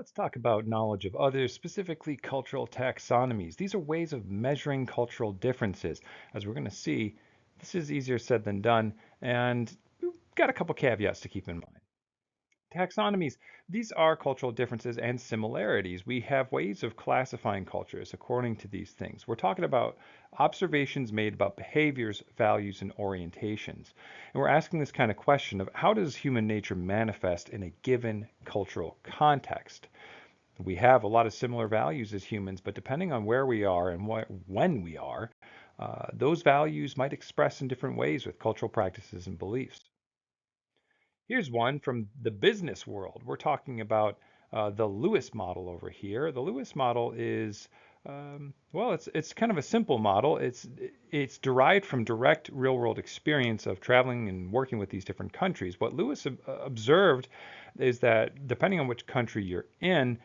Let's talk about knowledge of others, specifically cultural taxonomies. These are ways of measuring cultural differences. As we're going to see, this is easier said than done, and we've got a couple caveats to keep in mind. Taxonomies, these are cultural differences and similarities. We have ways of classifying cultures according to these things. We're talking about observations made about behaviors, values, and orientations. And we're asking this kind of question of how does human nature manifest in a given cultural context? We have a lot of similar values as humans, but depending on where we are and when we are, those values might express in different ways with cultural practices and beliefs. Here's one from the business world. We're talking about the Lewis model over here. The Lewis model is well, it's kind of a simple model. It's derived from direct real world experience of traveling and working with these different countries. What Lewis observed is that depending on which country you're in,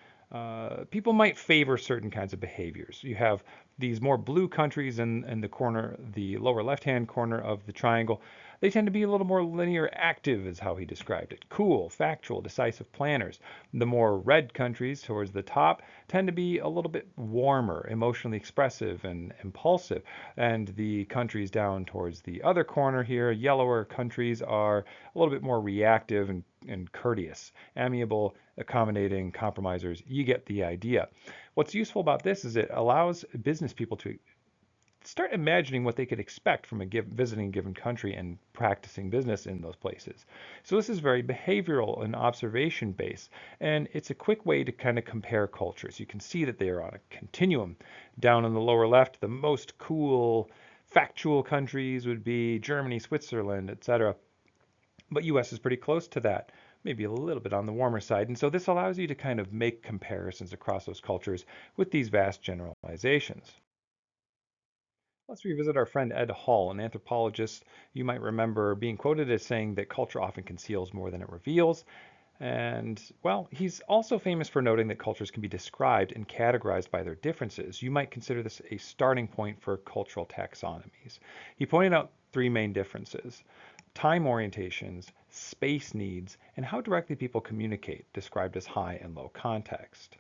people might favor certain kinds of behaviors. You have these more blue countries in the corner, the lower left-hand corner of the triangle. They tend to be a little more linear active, is how he described it. Cool, factual, decisive planners. The more red countries towards the top tend to be a little bit warmer, emotionally expressive and impulsive. And the countries down towards the other corner here, yellower countries, are a little bit more reactive and courteous, amiable, accommodating, compromisers. You get the idea. What's useful about this is it allows business people to start imagining what they could expect from visiting a given country and practicing business in those places. So this is very behavioral and observation based, and it's a quick way to kind of compare cultures. You can see that they are on a continuum. Down in the lower left, the most cool, factual countries would be Germany, Switzerland, etc. But US is pretty close to that, maybe a little bit on the warmer side. And so this allows you to kind of make comparisons across those cultures with these vast generalizations. Let's revisit our friend Ed Hall, an anthropologist. You might remember being quoted as saying that culture often conceals more than it reveals. And, well, he's also famous for noting that cultures can be described and categorized by their differences. You might consider this a starting point for cultural taxonomies. He pointed out three main differences: time orientations, space needs, and how directly people communicate, described as high and low context.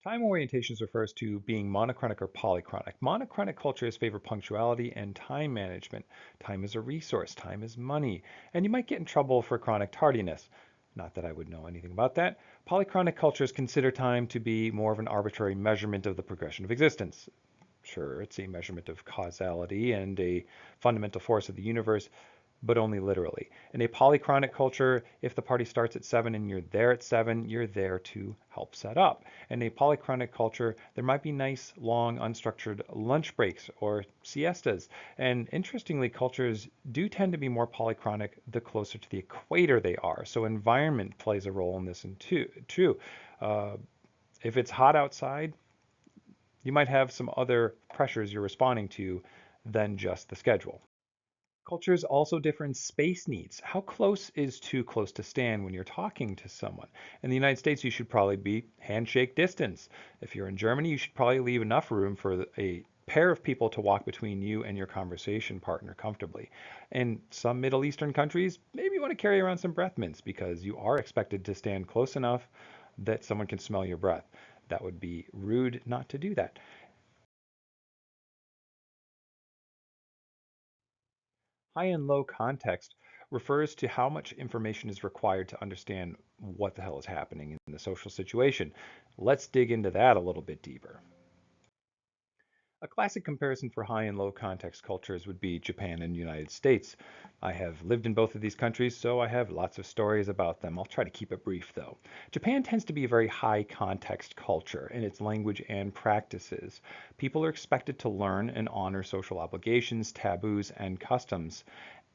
Time orientations refers to being monochronic or polychronic. Monochronic cultures favor punctuality and time management. Time is a resource, time is money, and you might get in trouble for chronic tardiness. Not that I would know anything about that. Polychronic cultures consider time to be more of an arbitrary measurement of the progression of existence. Sure, it's a measurement of causality and a fundamental force of the universe, but only literally. In a polychronic culture, if the party starts at 7 and you're there at 7, you're there to help set up. In a polychronic culture, there might be nice, long, unstructured lunch breaks or siestas. And interestingly, cultures do tend to be more polychronic the closer to the equator they are. So environment plays a role in this too. Uh, if it's hot outside, you might have some other pressures you're responding to than just the schedule. Cultures also differ in space needs. How close is too close to stand when you're talking to someone? In the United States, you should probably be handshake distance. If you're in Germany, you should probably leave enough room for a pair of people to walk between you and your conversation partner comfortably. In some Middle Eastern countries, maybe you want to carry around some breath mints because you are expected to stand close enough that someone can smell your breath. That would be rude not to do that. High and low context refers to how much information is required to understand what the hell is happening in the social situation. Let's dig into that a little bit deeper. A classic comparison for high and low context cultures would be Japan and the United States. I have lived in both of these countries, so I have lots of stories about them. I'll try to keep it brief though. Japan tends to be a very high context culture in its language and practices. People are expected to learn and honor social obligations, taboos, and customs.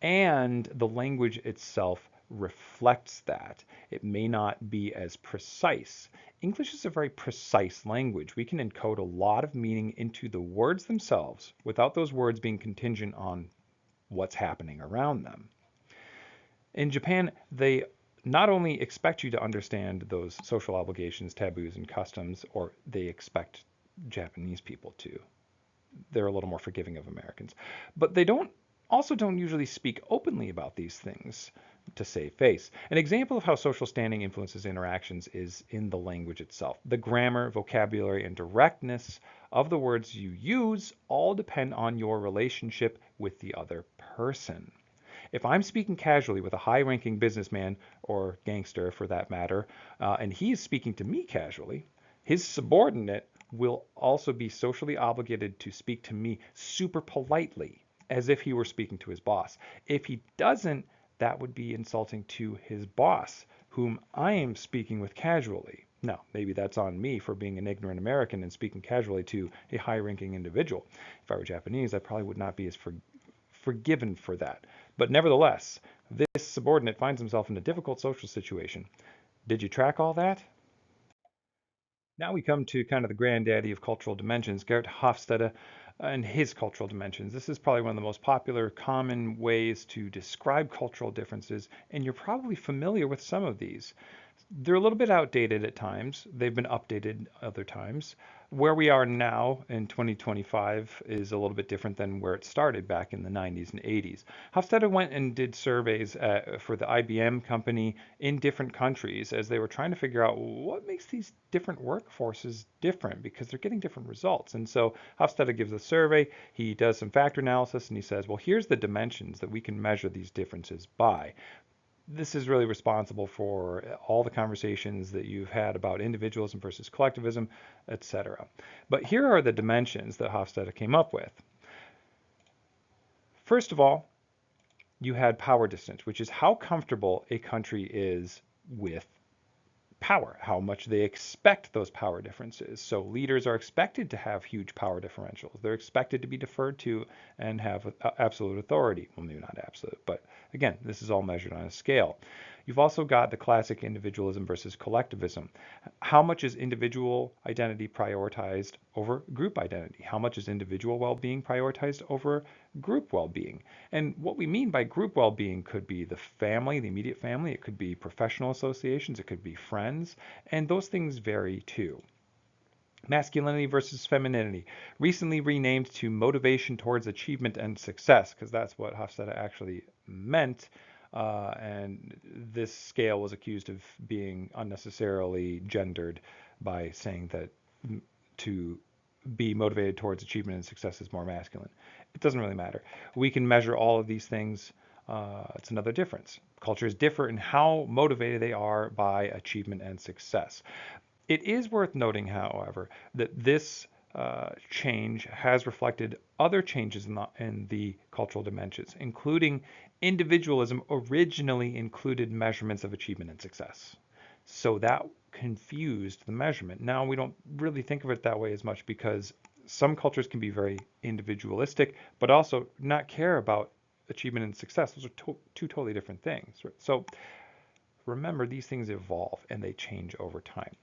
And the language itself reflects that. It may not be as precise. English is a very precise language. We can encode a lot of meaning into the words themselves without those words being contingent on what's happening around them. In Japan, they not only expect you to understand those social obligations, taboos, and customs, or they expect Japanese people to. They're a little more forgiving of Americans. But they don't usually speak openly about these things. to save face. An example of how social standing influences interactions is in the language itself. The grammar, vocabulary, and directness of the words you use all depend on your relationship with the other person. If I'm speaking casually with a high-ranking businessman or gangster for that matter, and he is speaking to me casually, his subordinate will also be socially obligated to speak to me super politely, as if he were speaking to his boss. If he doesn't, that would be insulting to his boss, whom I am speaking with casually. Now, maybe that's on me for being an ignorant American and speaking casually to a high-ranking individual. If I were Japanese, I probably would not be as forgiven for that. But nevertheless, this subordinate finds himself in a difficult social situation. Did you track all that? Now we come to kind of the granddaddy of cultural dimensions, Gert Hofstede and his cultural dimensions. This is probably one of the most popular, common ways to describe cultural differences, and you're probably familiar with some of these. They're a little bit outdated at times. They've been updated other times. Where we are now in 2025 is a little bit different than where it started back in the 90s and 80s. Hofstede went and did surveys for the IBM company in different countries as they were trying to figure out what makes these different workforces different because they're getting different results. And so Hofstede gives a survey, he does some factor analysis, and he says, well, here's the dimensions that we can measure these differences by. This is really responsible for all the conversations that you've had about individualism versus collectivism, etc. But here are the dimensions that Hofstede came up with. First of all, you had power distance, which is how comfortable a country is with power, how much they expect those power differences. So leaders are expected to have huge power differentials. They're expected to be deferred to and have absolute authority. Well, maybe not absolute, but again, this is all measured on a scale. You've also got the classic individualism versus collectivism. How much is individual identity prioritized over group identity? How much is individual well-being prioritized over group well-being? And what we mean by group well-being could be the family, the immediate family. It could be professional associations. It could be friends. And those things vary too. Masculinity versus femininity, recently renamed to motivation towards achievement and success, because that's what Hofstede actually meant. And this scale was accused of being unnecessarily gendered by saying that to be motivated towards achievement and success is more masculine. It doesn't really matter. We can measure all of these things. It's another difference. Cultures differ in how motivated they are by achievement and success. It is worth noting, however, that this change has reflected other changes in the cultural dimensions, including individualism originally included measurements of achievement and success. So that confused the measurement. Now we don't really think of it that way as much because some cultures can be very individualistic, but also not care about achievement and success. Those are two totally different things. So remember, these things evolve and they change over time.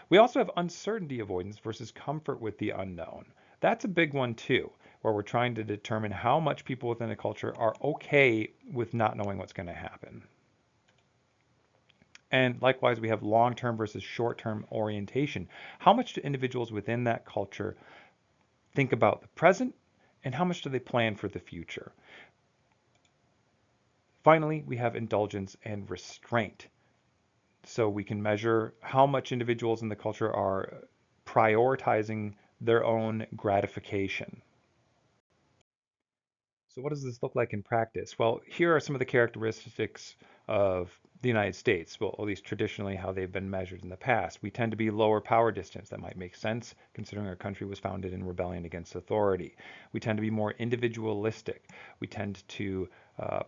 We also have uncertainty avoidance versus comfort with the unknown. That's a big one too, where we're trying to determine how much people within a culture are okay with not knowing what's going to happen. And likewise, we have long-term versus short-term orientation. How much do individuals within that culture think about the present, and how much do they plan for the future? Finally, we have indulgence and restraint. So we can measure how much individuals in the culture are prioritizing their own gratification. So what does this look like in practice? Well, here are some of the characteristics of the United States, well, at least traditionally how they've been measured in the past. We tend to be lower power distance. That might make sense considering our country was founded in rebellion against authority. We tend to be more individualistic. We tend to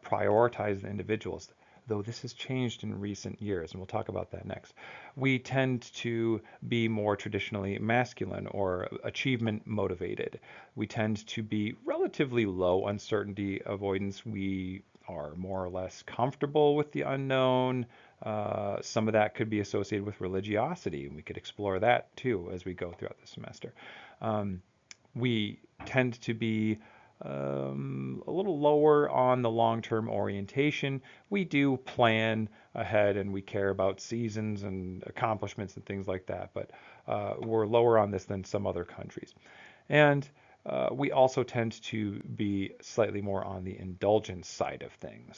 prioritize the individuals, though this has changed in recent years, and we'll talk about that next. We tend to be more traditionally masculine or achievement motivated. We tend to be relatively low uncertainty avoidance. We are more or less comfortable with the unknown. Some of that could be associated with religiosity, and we could explore that too as we go throughout the semester. We tend to be a little lower on the long-term orientation. We do plan ahead and we care about seasons and accomplishments and things like that, but we're lower on this than some other countries. And we also tend to be slightly more on the indulgence side of things.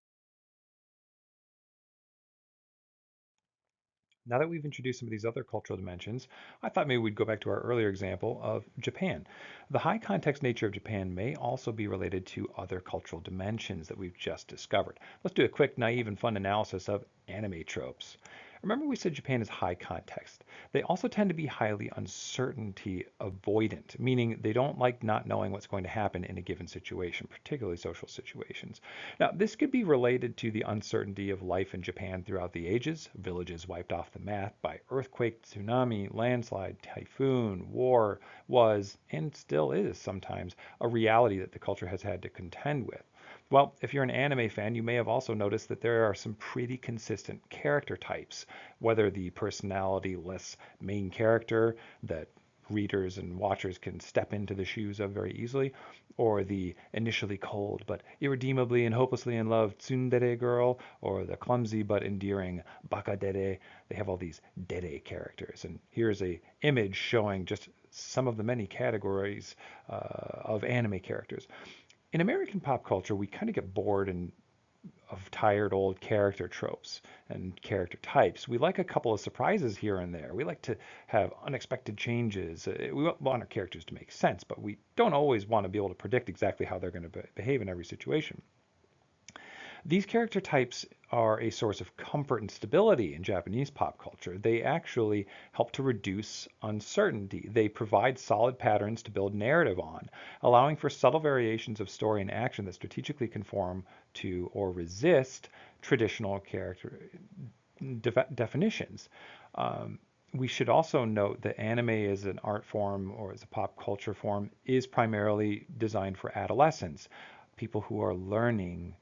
Now that we've introduced some of these other cultural dimensions, I thought maybe we'd go back to our earlier example of Japan. The high context nature of Japan may also be related to other cultural dimensions that we've just discovered. Let's do a quick, naive, and fun analysis of anime tropes. Remember we said Japan is high context. They also tend to be highly uncertainty avoidant, meaning they don't like not knowing what's going to happen in a given situation, particularly social situations. Now, this could be related to the uncertainty of life in Japan throughout the ages, villages wiped off the map by earthquake, tsunami, landslide, typhoon, war was, and still is sometimes, a reality that the culture has had to contend with. Well, if you're an anime fan, you may have also noticed that there are some pretty consistent character types, whether the personality-less main character that readers and watchers can step into the shoes of very easily, or the initially cold but irredeemably and hopelessly in love tsundere girl, or the clumsy but endearing bakadere. They have all these dere characters, and here's a image showing just some of the many categories of anime characters. In American pop culture, we kind of get bored of tired old character tropes and character types. We like a couple of surprises here and there. We like to have unexpected changes. We want our characters to make sense, but we don't always want to be able to predict exactly how they're going to behave in every situation. These character types are a source of comfort and stability in Japanese pop culture. They actually help to reduce uncertainty. They provide solid patterns to build narrative on, allowing for subtle variations of story and action that strategically conform to or resist traditional character definitions. We should also note that anime as an art form or as a pop culture form is primarily designed for adolescents, people who are learning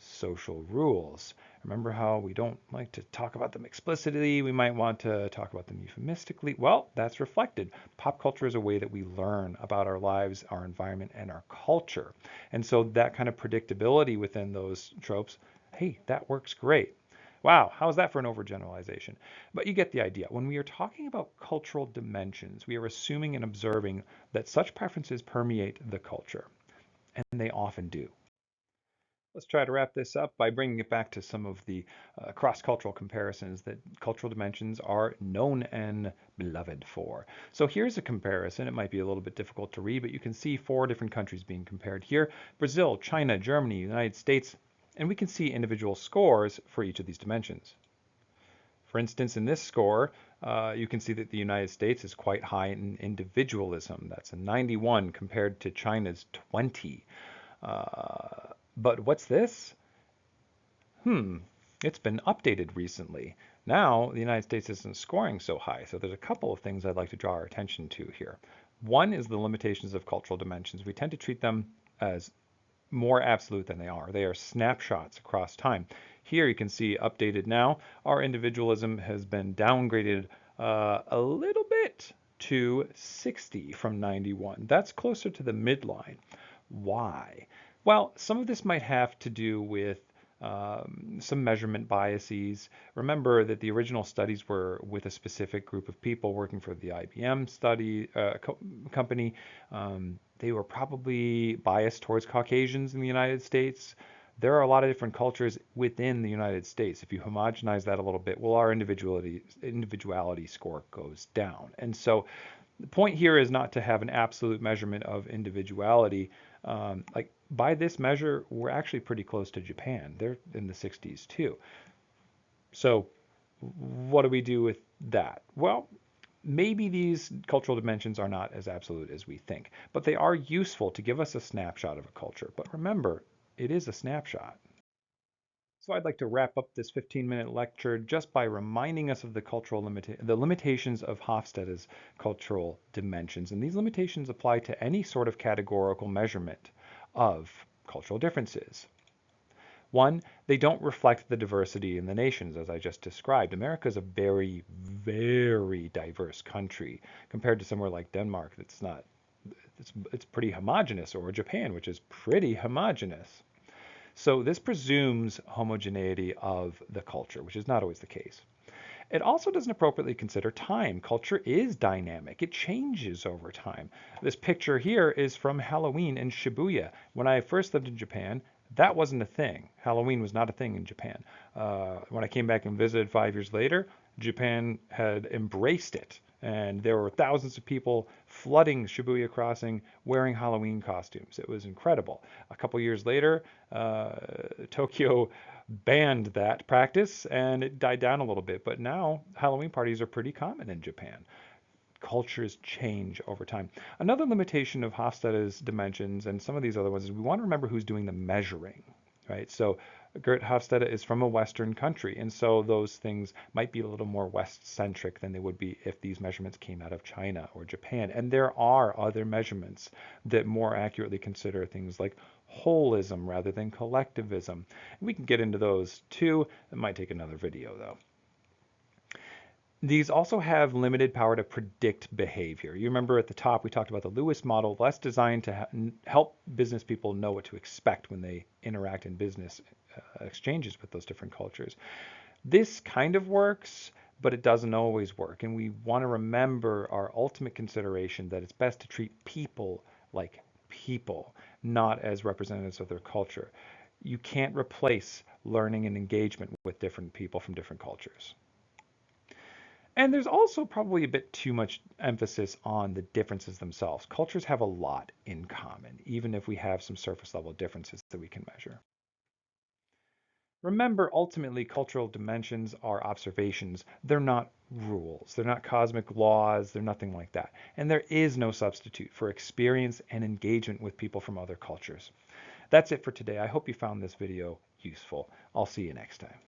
social rules. Remember how we don't like to talk about them explicitly? We might want to talk about them euphemistically. Well, that's reflected. Pop culture is a way that we learn about our lives, our environment, and our culture. And so that kind of predictability within those tropes, hey, that works great. Wow, how's that for an overgeneralization? But you get the idea. When we are talking about cultural dimensions, we are assuming and observing that such preferences permeate the culture, and they often do. Let's try to wrap this up by bringing it back to some of the cross-cultural comparisons that cultural dimensions are known and beloved for. So here's a comparison. It might be a little bit difficult to read, but you can see 4 different countries being compared here: Brazil, China, Germany, United States, and we can see individual scores for each of these dimensions. For instance, in this score, you can see that the United States is quite high in individualism. That's a 91 compared to China's 20. But what's this? It's been updated recently. Now the United States isn't scoring so high. So there's a couple of things I'd like to draw our attention to here. One is the limitations of cultural dimensions. We tend to treat them as more absolute than they are. They are snapshots across time. Here you can see updated now. Our individualism has been downgraded a little bit to 60 from 91. That's closer to the midline. Why? Well, some of this might have to do with some measurement biases. Remember that the original studies were with a specific group of people working for the IBM company. They were probably biased towards Caucasians in the United States. There are a lot of different cultures within the United States. If you homogenize that a little bit, well, our individuality score goes down. And so the point here is not to have an absolute measurement of individuality. Like by this measure, we're actually pretty close to Japan. They're in the 60s too. So what do we do with that? Well, maybe these cultural dimensions are not as absolute as we think, but they are useful to give us a snapshot of a culture. But remember, it is a snapshot. So I'd like to wrap up this 15-minute lecture just by reminding us of the limitations of Hofstede's cultural dimensions. And these limitations apply to any sort of categorical measurement of cultural differences. One, they don't reflect the diversity in the nations, as I just described. America is a very, very diverse country compared to somewhere like Denmark that's not. It's pretty homogenous, or Japan, which is pretty homogenous. So this presumes homogeneity of the culture, which is not always the case. It also doesn't appropriately consider time. Culture is dynamic. It changes over time. This picture here is from Halloween in Shibuya. When I first lived in Japan, that wasn't a thing. Halloween was not a thing in Japan. When I came back and visited 5 years later, Japan had embraced it, and there were thousands of people flooding Shibuya Crossing wearing Halloween costumes. It was incredible. A couple years later, Tokyo banned that practice and it died down a little bit. But now Halloween parties are pretty common in Japan. Cultures change over time. Another limitation of Hofstede's dimensions and some of these other ones is we want to remember who's doing the measuring, right? So Gert Hofstede is from a Western country, and so those things might be a little more West-centric than they would be if these measurements came out of China or Japan. And there are other measurements that more accurately consider things like holism rather than collectivism. We can get into those too. It might take another video though. These also have limited power to predict behavior. You remember at the top we talked about the Lewis model. That's designed to help business people know what to expect when they interact in business exchanges with those different cultures. This kind of works, but it doesn't always work. And we want to remember our ultimate consideration that it's best to treat people like people, not as representatives of their culture. You can't replace learning and engagement with different people from different cultures. And there's also probably a bit too much emphasis on the differences themselves. Cultures have a lot in common, even if we have some surface level differences that we can measure. Remember, ultimately, cultural dimensions are observations. They're not rules. They're not cosmic laws. They're nothing like that. And there is no substitute for experience and engagement with people from other cultures. That's it for today. I hope you found this video useful. I'll see you next time.